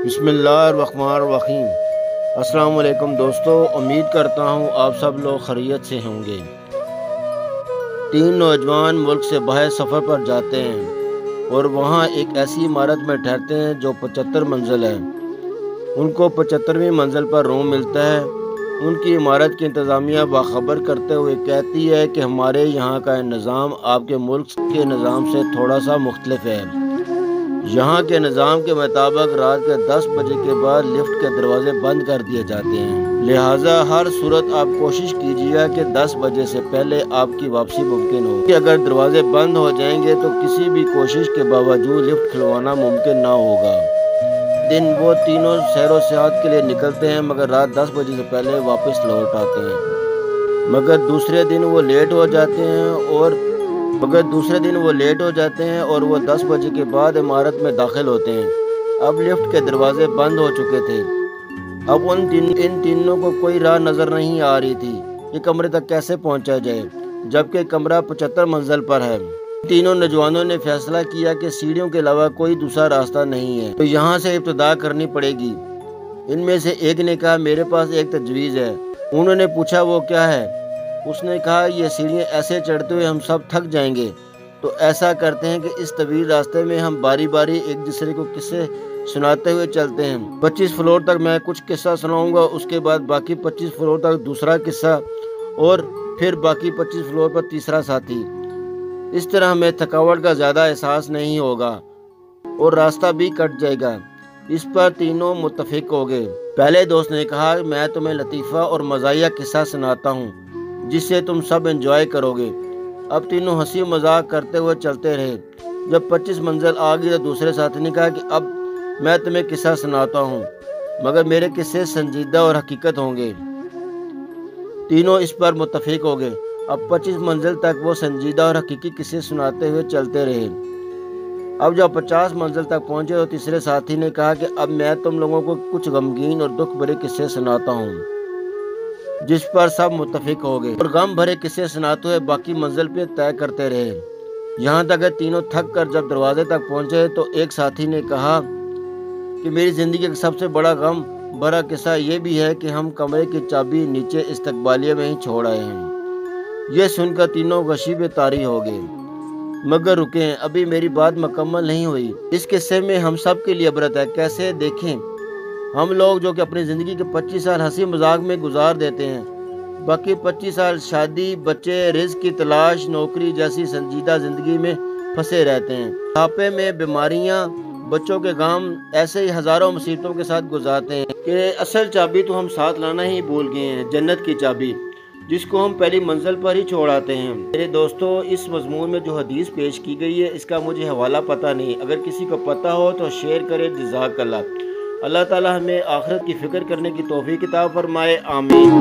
बिस्मिल्लाहिर्रहमानिर्रहीम। अस्सलाम वालेकुम दोस्तों, उम्मीद करता हूँ आप सब लोग खैरियत से होंगे। 3 नौजवान मुल्क से बाहर सफ़र पर जाते हैं और वहाँ एक ऐसी इमारत में ठहरते हैं जो 75 मंजिल है। उनको 75वीं मंजिल पर रूम मिलता है। उनकी इमारत की इंतज़ामिया बाखबर करते हुए कहती है कि हमारे यहाँ का निज़ाम आपके मुल्क के निज़ाम से थोड़ा सा मुख्तलिफ है। यहाँ के निज़ाम के मुताबिक रात के 10 बजे के बाद लिफ्ट के दरवाजे बंद कर दिए जाते हैं। लिहाजा हर सूरत आप कोशिश कीजिए कि 10 बजे से पहले आपकी वापसी मुमकिन हो, कि अगर दरवाजे बंद हो जाएंगे तो किसी भी कोशिश के बावजूद लिफ्ट खुलवाना मुमकिन ना होगा। दिन वो तीनों सैरो सियाहत के लिए निकलते हैं, मगर रात 10 बजे से पहले वापस लौट आते हैं। मगर दूसरे दिन वो लेट हो जाते हैं और वो 10 बजे के बाद इमारत में दाखिल होते हैं। अब लिफ्ट के दरवाजे बंद हो चुके थे। अब इन तीनों को कोई राह नज़र नहीं आ रही थी कि कमरे तक कैसे पहुंचा जाए, जबकि कमरा 75 मंजिल पर है। तीनों नौजवानों ने फैसला किया कि सीढ़ियों के अलावा कोई दूसरा रास्ता नहीं है, तो यहाँ से इब्तिदा करनी पड़ेगी। इनमें से एक ने कहा, मेरे पास एक तजवीज़ है। उन्होंने पूछा, वो क्या है? उसने कहा, ये सीढ़ियाँ ऐसे चढ़ते हुए हम सब थक जाएंगे, तो ऐसा करते हैं कि इस तवील रास्ते में हम बारी बारी एक दूसरे को किस्से सुनाते हुए चलते हैं। 25 फ्लोर तक मैं कुछ किस्सा सुनाऊंगा, उसके बाद बाकी 25 फ्लोर तक दूसरा किस्सा, और फिर बाकी 25 फ्लोर पर तीसरा साथी। इस तरह हमें थकावट का ज़्यादा एहसास नहीं होगा और रास्ता भी कट जाएगा। इस पर तीनों मुत्तफिक हो गए। पहले दोस्त ने कहा, मैं तुम्हें लतीफ़ा और मज़ाहिया किस्सा सुनाता हूँ जिससे तुम सब एंजॉय करोगे। अब तीनों हंसी मजाक करते हुए चलते रहे। जब 25 मंजिल आ गई तो दूसरे साथी ने कहा कि अब मैं तुम्हें किस्सा सुनाता हूँ, मगर मेरे किस्से संजीदा और हकीकत होंगे। तीनों इस पर मुत्तफिक हो गए। अब 25 मंजिल तक वो संजीदा और हकीकी किस्से सुनाते हुए चलते रहे। अब जब 50 मंजिल तक पहुँचे तो तीसरे साथी ने कहा कि अब मैं तुम लोगों को कुछ गमगीन और दुख भरे किस्से सुनाता हूँ, जिस पर सब मुत्तफिक हो गए और गम भरे किस्से सुनाते हुए बाकी मंजिल पे तय करते रहे। यहाँ तक तीनों थक कर जब दरवाजे तक पहुँचे तो एक साथी ने कहा कि मेरी ज़िंदगी का सबसे बड़ा गम भरा किस्सा ये भी है कि हम कमरे की चाबी नीचे इस्तकबालिया में ही छोड़ आए हैं। यह सुनकर तीनों गशी पे तारी हो गए। मगर रुकें, अभी मेरी बात मुकम्मल नहीं हुई। इस किस्से में हम सब के लिए इबरत है। कैसे? देखें, हम लोग जो कि अपनी ज़िंदगी के 25 साल हंसी मजाक में गुजार देते हैं, बाकी 25 साल शादी, बच्चे, रिज़्क़ की तलाश, नौकरी जैसी संजीदा ज़िंदगी में फंसे रहते हैं। बुढ़ापे में बीमारियां, बच्चों के गम, ऐसे ही हज़ारों मुसीबतों के साथ गुजारते हैं कि असल चाबी तो हम साथ लाना ही भूल गए हैं, जन्नत की चाबी, जिसको हम पहली मंजिल पर ही छोड़ आते हैं। मेरे दोस्तों, इस मज़मून में जो हदीस पेश की गई है इसका मुझे हवाला पता नहीं, अगर किसी को पता हो तो शेयर करे। जज़ाकल्लाह। अल्लाह ताला हमें आखिरत की फ़िक्र करने की तौफीक अता फरमाए। आमीन।